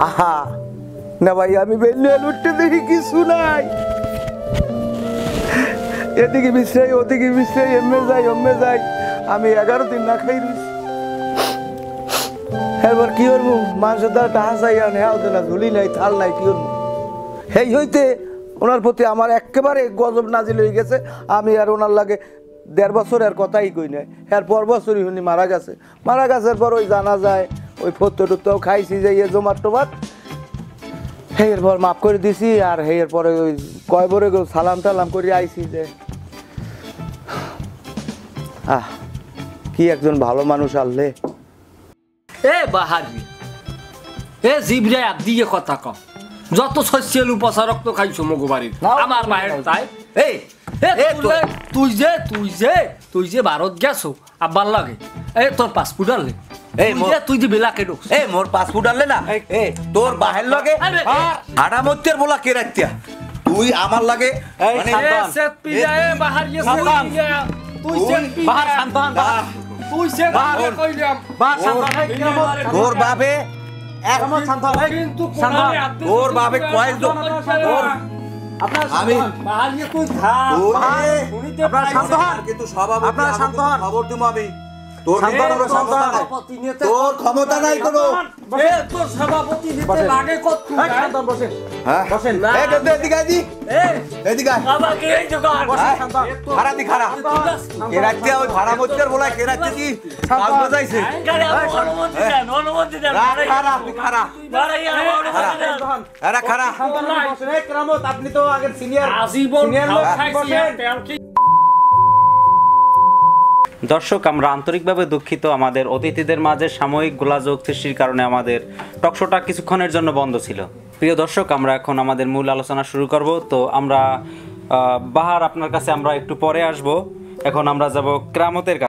আহা না ভাই, আমি বেরিয়ে উঠতে দেখি কিছু নাই। এদিকে বিশ্রাই, ওদিকে বিশ্রাই, এমে যাই। আমি 11 দিন না খাই রয়েছি। এবার কি করবো, মানুষের দ্বারা টাহা চাই আনে, ওদের না ঝুলি নাই, থাল নাই, কি করবো। এই হইতে ওনার প্রতি আমার একেবারে গজব নাজিল হয়ে গেছে। আমি আর ওনার লাগে 1.5 বছর আর কথাই কই নাই। এরপর বছরই উনি মারা গেছে। মারা গেছের পর ওই জানা যায়, ওই ফত্তো টুত্তাও খাইছি যে জমাট টোমাট, হেয়ের পর মাফ করে দিছি। আর হেয়ের পরে ওই কয়বরে সালাম টালাম করে আইছি যে কি একজন ভালো মানুষ আনলে। এ বাহারি এ জিবরে দিয়ে কথা কম, যত শস্যের উপসা রক্ত খাইছো মগো বাড়ির আমার মায়ের তাই। এই তুই যে ভারত গেছো আব্বার লাগে, এই তোর পাসপোর্ট আনলে, তুই যে বেলা কেন মোর পাসপোর্ট আনলে না, তোর বাহের লগে আড়ামত্যের বলা কে রাখিয়া তুই আমার লাগে তোর বাবে তোর বাবে কয়েক আমি কিন্তু খবর দিব আমি তোর তোর ক্ষমতা নাই কোনো। তোর সভাপতি নিতে লাগে কত আপনি তো আগের সিনিয়র। দর্শক, আমরা আন্তরিকভাবে দুঃখিত। আমাদের অতিথিদের মাঝে সাময়িক গোলাযোগ সৃষ্টির কারণে আমাদের টকশোটা কিছুক্ষণের জন্য বন্ধ ছিল। প্রিয় দর্শক, আমরা এখন আমাদের মূল আলোচনা শুরু করব। তো আমরা বাহার, আপনার কাছে আমরা একটু পরে আসব। এখন আমরা যাব কেরামতের কাছে।